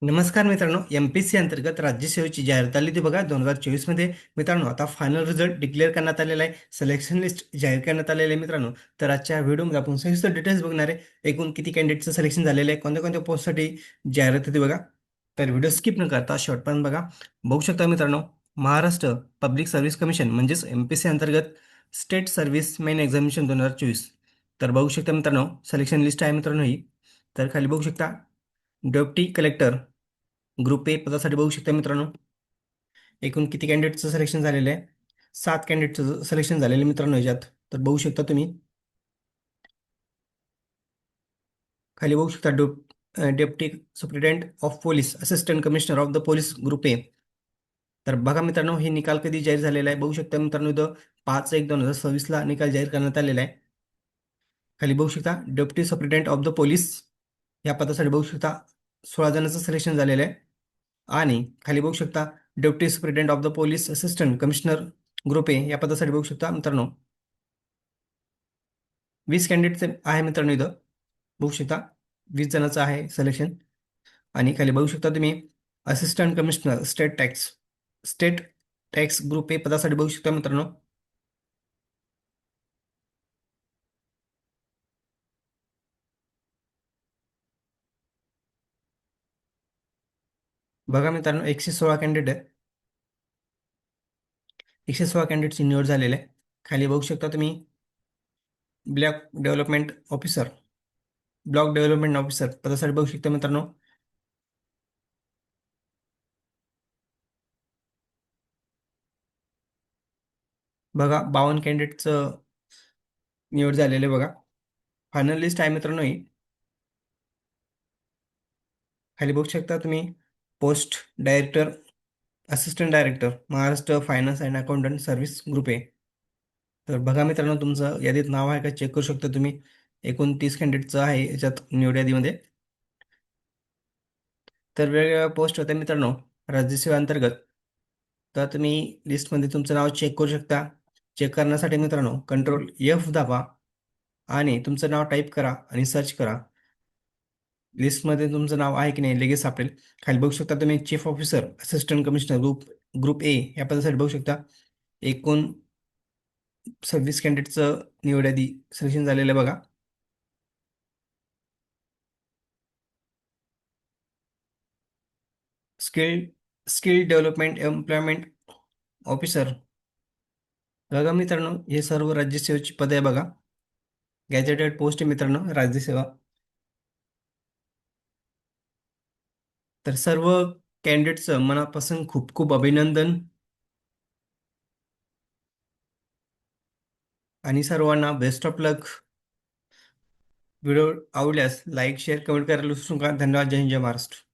नमस्कार मित्रांनो, एम-पी-एस-सी अंतर्गत राज्यसेवेची जाहिरात आली होती बघा 2024 मध्ये. मित्रांनो, आता फायनल रिझल्ट डिक्लेअर करण्यात आलेला आहे. सिलेक्शन लिस्ट जाहीर करण्यात आलेली आहे मित्रांनो. तर आजच्या व्हिडिओमध्ये आपण सविस्तर डिटेल्स बघणार आहे. एकूण किती कॅन्डिडेटचं सिलेक्शन झालेलं आहे, कोणत्या कोणत्या पोस्टसाठी जाहिरात होती बघा. तर व्हिडिओ स्किप न करता शेवटपर्यंत बघा. बघू शकता मित्रांनो, महाराष्ट्र पब्लिक सर्व्हिस कमिशन म्हणजेच एम-पी-एस-सी अंतर्गत स्टेट सर्व्हिस मेन एक्झामिनेशन 2024. तर बघू शकता मित्रांनो, सिलेक्शन लिस्ट आहे मित्रांनो ही. तर खाली बघू शकता डेप्टी कलेक्टर ग्रुप ए पदासाठी बघू शकता मित्रांनो. एकूण किती कॅन्डिडेटचं सिलेक्शन झालेलं आहे? 7 कॅन्डिडेटचं सिलेक्शन झालेलं आहे मित्रांनो ह्याच्यात. तर बघू शकता तुम्ही. खाली बघू शकता deputy superintendent of police assistant commissioner of the police group A. तर बघा मित्रांनो, हे निकाल कधी जाहीर झालेला आहे बघू शकता मित्रांनो. इथं 5/1/2026 ला निकाल जाहीर करण्यात आलेला आहे. खाली बघू शकता deputy superintendent of the police या पदासाठी बघू शकता 16 जणांचं सिलेक्शन झालेलं आहे. आणि खाली बघू शकता deputy superintendent of the police assistant commissioner group A या पदासाठी बघू शकता मित्रांनो 20 कॅन्डिडेट आहे मित्रांनो. इथं बघू शकता 20 जणांचं आहे सिलेक्शन. आणि खाली बघू शकता तुम्ही assistant commissioner state tax group A पदासाठी बघू शकता मित्रांनो. बघा मित्रांनो, 116 कॅन्डिडेट आहे. 116 कॅन्डिडेटची निवड झालेली आहे. खाली बघू शकता तुम्ही block development officer block development officer पदासाठी बघू शकता मित्रांनो. बघा 52 कॅन्डिडेटचं निवड झालेलं आहे बघा. फायनल लिस्ट आहे मित्रांनो ही. खाली बघू शकता तुम्ही post director assistant director Maharashtra finance and accountant service group A. तर बघा मित्रांनो, तुमचं यादीत नाव आहे का चेक करू शकता तुम्ही. एकूण 30 कॅन्डिडेटचं आहे याच्यात निवड यादीमध्ये. तर वेगवेगळ्या पोस्ट होत्या मित्रांनो राज्यसेवा अंतर्गत. तर तुम्ही लिस्टमध्ये तुमचं नाव चेक करू शकता. चेक करण्यासाठी मित्रांनो कंट्रोल F दाबा आणि तुमचं नाव टाईप करा आणि सर्च करा. लिस्टमध्ये तुमचं नाव आहे की नाही लगेच सापडेल. खाली बघू शकता तुम्ही chief officer assistant commissioner group A या पदासाठी बघू शकता. एकूण 26 कॅन्डिडेटचं निवड यादी सिलेक्शन झालेलं आहे बघा. Skill skill development employment officer. बघा मित्रांनो, हे सर्व राज्यसेवेची पदे आहे बघा. गॅजेटेड पोस्ट आहे मित्रांनो राज्यसेवा. तर सर्व कॅन्डिडेटचं मनापासून खूप खूप अभिनंदन. आणि सर्वांना बेस्ट ऑफ लक. व्हिडिओ आवडल्यास लाईक शेअर कमेंट करायला विसरू नका. धन्यवाद. जय हिंद, जय महाराष्ट्र.